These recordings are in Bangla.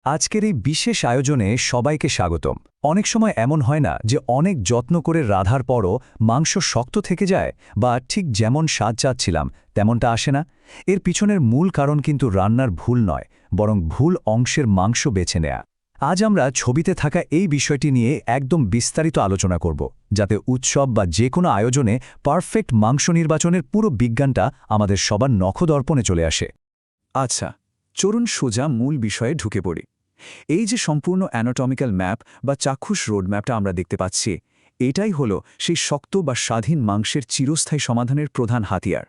আজকের এই বিশেষ আয়োজনে সবাইকে স্বাগতম। অনেক সময় এমন হয় না যে অনেক যত্ন করে রাঁধার পরও মাংস শক্ত থেকে যায় বা ঠিক যেমন স্বাদ চাচ্ছিলাম তেমনটা আসে না। এর পিছনের মূল কারণ কিন্তু রান্নার ভুল নয়, বরং ভুল অংশের মাংস বেছে নেয়া। আজ আমরা ছবিতে থাকা এই বিষয়টি নিয়ে একদম বিস্তারিত আলোচনা করব, যাতে উৎসব বা যে কোনো আয়োজনে পারফেক্ট মাংস নির্বাচনের পুরো বিজ্ঞানটা আমাদের সবার নখদর্পণে চলে আসে। আচ্ছা, চলুন সোজা মূল বিষয়ে ঢুকে পড়ি। এই যে সম্পূর্ণ অ্যানাটমিক্যাল ম্যাপ বা চাক্ষুষ রোডম্যাপটা আমরা দেখতে পাচ্ছি, এটাই হলো সেই শক্ত বা স্বাধীন মাংসের চিরস্থায়ী সমাধানের প্রধান হাতিয়ার।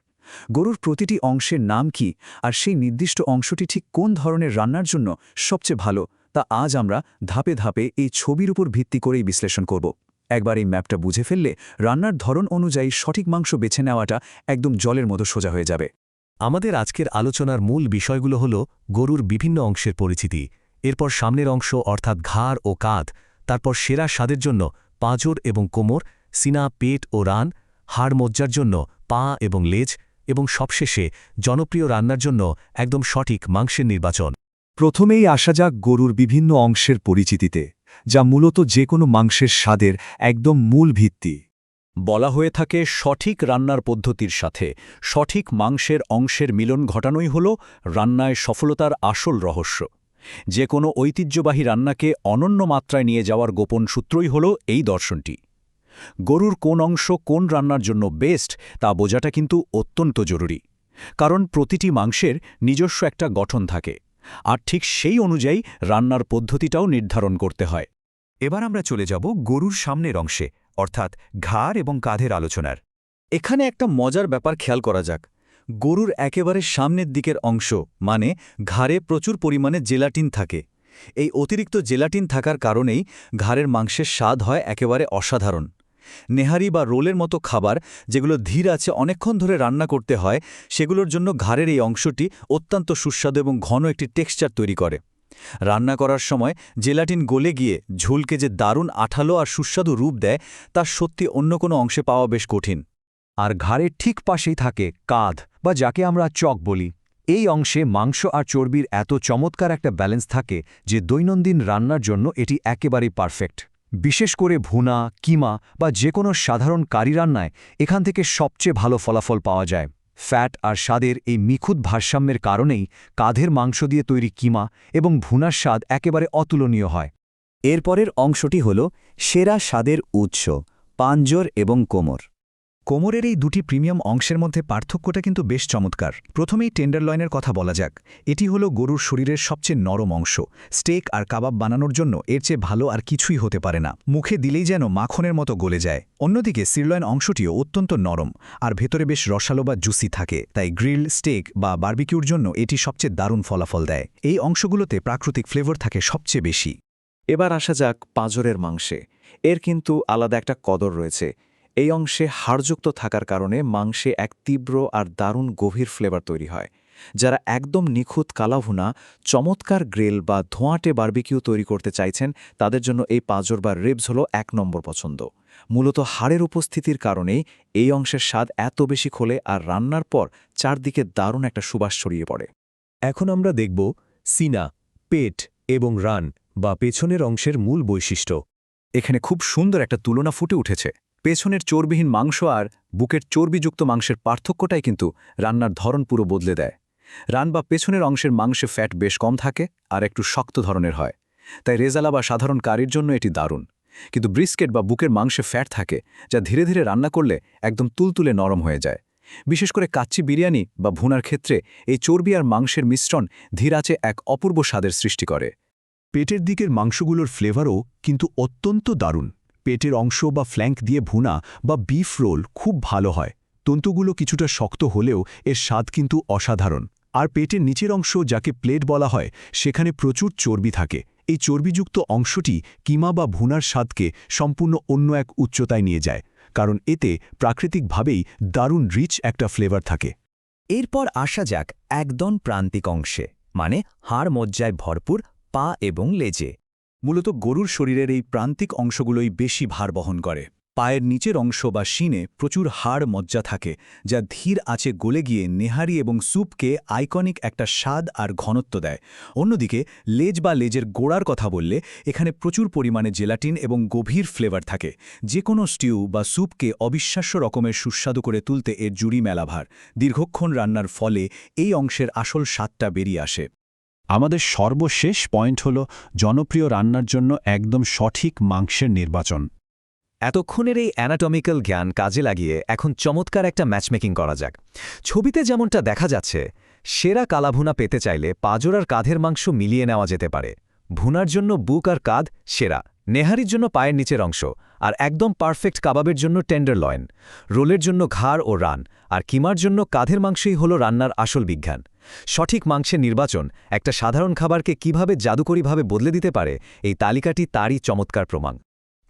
গরুর প্রতিটি অংশের নাম কি আর সেই নির্দিষ্ট অংশটি ঠিক কোন ধরনের রান্নার জন্য সবচেয়ে ভালো, তা আজ আমরা ধাপে ধাপে এই ছবির উপর ভিত্তি করেই বিশ্লেষণ করব। একবার এই ম্যাপটা বুঝে ফেললে রান্নার ধরন অনুযায়ী সঠিক মাংস বেছে নেওয়াটা একদম জলের মতো সোজা হয়ে যাবে। আমাদের আজকের আলোচনার মূল বিষয়গুলো হল গরুর বিভিন্ন অংশের পরিচিতি, এরপর সামনের অংশ অর্থাৎ ঘাড় ও কাঁধ, তারপর সেরা স্বাদের জন্য পাঁজর এবং কোমর, সিনা, পেট ও রান, হাড় মজ্জার জন্য পা এবং লেজ, এবং সবশেষে জনপ্রিয় রান্নার জন্য একদম সঠিক মাংসের নির্বাচন। প্রথমেই আসা যাক গরুর বিভিন্ন অংশের পরিচিতিতে, যা মূলত যে কোনো মাংসের স্বাদের একদম মূল ভিত্তি। বলা হয়ে থাকে সঠিক রান্নার পদ্ধতির সাথে সঠিক মাংসের অংশের মিলন ঘটানোই হল রান্নায় সফলতার আসল রহস্য। যে কোনো ঐতিহ্যবাহী রান্নাকে অনন্য মাত্রায় নিয়ে যাওয়ার গোপন সূত্রই হল এই দর্শনটি। গরুর কোন অংশ কোন রান্নার জন্য বেস্ট তা বোঝাটা কিন্তু অত্যন্ত জরুরি, কারণ প্রতিটি মাংসের নিজস্ব একটা গঠন থাকে, আর ঠিক সেই অনুযায়ী রান্নার পদ্ধতিটাও নির্ধারণ করতে হয়। এবার আমরা চলে যাব গরুর সামনের অংশে, অর্থাৎ ঘাড় এবং কাঁধের আলোচনার। এখানে একটা মজার ব্যাপার খেয়াল করা যাক। গরুর একেবারে সামনের দিকের অংশ মানে ঘাড়ে প্রচুর পরিমাণে জেলাটিন থাকে। এই অতিরিক্ত জেলাটিন থাকার কারণেই ঘাড়ের মাংসের স্বাদ হয় একেবারে অসাধারণ। নেহারি বা রোলের মতো খাবার যেগুলো ধীর আছে অনেকক্ষণ ধরে রান্না করতে হয়, সেগুলোর জন্য ঘাড়ের এই অংশটি অত্যন্ত সুস্বাদু এবং ঘন একটি টেক্সচার তৈরি করে। রান্না করার সময় জেলাটিন গলে গিয়ে ঝুলকে যে দারুণ আঠালো আর সুস্বাদু রূপ দেয়, তা সত্যি অন্য কোনো অংশে পাওয়া বেশ কঠিন। আর ঘাড়ের ঠিক পাশেই থাকে কাঁধ, বা যাকে আমরা চক বলি। এই অংশে মাংস আর চর্বির এত চমৎকার একটা ব্যালেন্স থাকে যে দৈনন্দিন রান্নার জন্য এটি একেবারেই পারফেক্ট। বিশেষ করে ভুনা, কিমা বা যে কোনো সাধারণ কারি রান্নায় এখান থেকে সবচেয়ে ভালো ফলাফল পাওয়া যায়। ফ্যাট আর স্বাদের এই নিখুঁত ভারসাম্যের কারণেই কাঁধের মাংস দিয়ে তৈরি কিমা এবং ভুনার স্বাদ একেবারে অতুলনীয় হয়। এরপরের অংশটি হল সেরা স্বাদের উৎস, পাঁজর এবং কোমর। কোমরের এই দুটি প্রিমিয়াম অংশের মধ্যে পার্থক্যটা কিন্তু বেশ চমৎকার। প্রথমেই টেন্ডারলয়েনের কথা বলা যাক। এটি হলো গরুর শরীরের সবচেয়ে নরম অংশ। স্টেক আর কাবাব বানানোর জন্য এর চেয়ে ভালো আর কিছুই হতে পারে না। মুখে দিলেই যেন মাখনের মতো গলে যায়। অন্যদিকে সিরলয়েন অংশটিও অত্যন্ত নরম আর ভেতরে বেশ রসালো বা জুসি থাকে, তাই গ্রিল, স্টেক বা বারবিকিউর জন্য এটি সবচেয়ে দারুণ ফলাফল দেয়। এই অংশগুলোতে প্রাকৃতিক ফ্লেভার থাকে সবচেয়ে বেশি। এবার আসা যাক পাঁজরের মাংসে। এর কিন্তু আলাদা একটা কদর রয়েছে। এই অংশে হাড়যুক্ত থাকার কারণে মাংসে এক তীব্র আর দারুণ গভীর ফ্লেভার তৈরি হয়। যারা একদম নিখুঁত কালাভুনা, চমৎকার গ্রিল বা ধোঁয়াটে বারবিকিউ তৈরি করতে চাইছেন, তাদের জন্য এই পাঁজর বা রিবস হলো ১ নম্বর পছন্দ। মূলত হাড়ের উপস্থিতির কারণেই এই অংশের স্বাদ এত বেশি খোলে আর রান্নার পর চারদিকে দারুণ একটা সুবাস ছড়িয়ে পড়ে। এখন আমরা দেখব সিনা, পেট এবং রান বা পেছনের অংশের মূল বৈশিষ্ট্য। এখানে খুব সুন্দর একটা তুলনা ফুটে উঠেছে। পেছনের চর্বিহীন মাংস আর বুকের চর্বিযুক্ত মাংসের পার্থক্যটাই কিন্তু রান্নার ধরন পুরো বদলে দেয়। রান বা পেছনের অংশের মাংসে ফ্যাট বেশ কম থাকে আর একটু শক্ত ধরনের হয়, তাই রেজালা বা সাধারণ কারির জন্য এটি দারুণ। কিন্তু ব্রিস্কেট বা বুকের মাংসে ফ্যাট থাকে, যা ধীরে ধীরে রান্না করলে একদম তুলতুলে নরম হয়ে যায়। বিশেষ করে কাচ্চি বিরিয়ানি বা ভুনার ক্ষেত্রে এই চর্বি আর মাংসের মিশ্রণ ধীর আঁচে এক অপূর্ব স্বাদের সৃষ্টি করে। পেটের দিকের মাংসগুলোর ফ্লেভারও কিন্তু অত্যন্ত দারুণ। পেটের অংশ বা ফ্ল্যাঙ্ক দিয়ে ভুনা বা বিফ রোল খুব ভালো হয়। তন্তুগুলো কিছুটা শক্ত হলেও এর স্বাদ কিন্তু অসাধারণ। আর পেটের নিচের অংশ, যাকে প্লেট বলা হয়, সেখানে প্রচুর চর্বি থাকে। এই চর্বিযুক্ত অংশটি কিমা বা ভুনার স্বাদকে সম্পূর্ণ অন্য এক উচ্চতায় নিয়ে যায়, কারণ এতে প্রাকৃতিকভাবেই দারুণ রিচ একটা ফ্লেভার থাকে। এরপর আসা যাক একদম প্রান্তিক অংশে, মানে হাড় মজ্জায় ভরপুর পা এবং লেজে। মূলত গরুর শরীরের এই প্রান্তিক অংশগুলোই বেশি ভার বহন করে। পায়ের নিচের অংশ বা শিনে প্রচুর হাড় মজ্জা থাকে, যা ধীর আঁচে গলে গিয়ে নেহারি এবং স্যুপকে আইকনিক একটা স্বাদ আর ঘনত্ব দেয়। অন্যদিকে লেজ বা লেজের গোড়ার কথা বললে এখানে প্রচুর পরিমাণে জেলাটিন এবং গভীর ফ্লেভার থাকে। যে কোনো স্টিউ বা স্যুপকে অবিশ্বাস্য রকমের সুস্বাদু করে তুলতে এর জুড়ি মেলাভার। দীর্ঘক্ষণ রান্নার ফলে এই অংশের আসল স্বাদটা বেরিয়ে আসে। আমাদের সর্বশেষ পয়েন্ট হল জনপ্রিয় রান্নার জন্য একদম সঠিক মাংসের নির্বাচন। এতক্ষণের এই অ্যানাটমিক্যাল জ্ঞান কাজে লাগিয়ে এখন চমৎকার একটা ম্যাচমেকিং করা যাক। ছবিতে যেমনটা দেখা যাচ্ছে, সেরা কালাভুনা পেতে চাইলে পাঁজর আর কাঁধের মাংস মিলিয়ে নেওয়া যেতে পারে। ভুনার জন্য বুক আর কাঁধ সেরা, নেহারির জন্য পায়ের নিচের অংশ, আর একদম পারফেক্ট কাবাবের জন্য টেন্ডার লয়েন। রোলের জন্য ঘাড় ও রান, আর কিমার জন্য কাঁধের মাংসই হলো রান্নার আসল বিজ্ঞান। সঠিক মাংসের নির্বাচন একটা সাধারণ খাবারকে কিভাবে জাদুকরীভাবে বদলে দিতে পারে, এই তালিকাটি তারই চমৎকার প্রমাণ।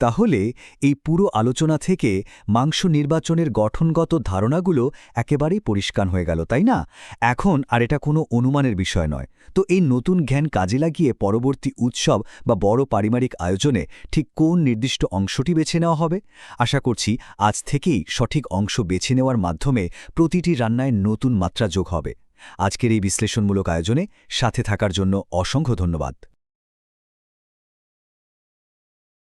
তাহলে এই পুরো আলোচনা থেকে মাংস নির্বাচনের গঠনগত ধারণাগুলো একেবারেই পরিষ্কার হয়ে গেল, তাই না? এখন আর এটা কোনো অনুমানের বিষয় নয়। তো এই নতুন জ্ঞান কাজে লাগিয়ে পরবর্তী উৎসব বা বড় পারিবারিক আয়োজনে ঠিক কোন নির্দিষ্ট অংশটি বেছে নেওয়া হবে? আশা করছি আজ থেকেই সঠিক অংশ বেছে নেওয়ার মাধ্যমে প্রতিটি রান্নায় নতুন মাত্রা যোগ হবে। আজকের এই বিশ্লেষণমূলক আয়োজনে সাথে থাকার জন্য অসংখ্য ধন্যবাদ।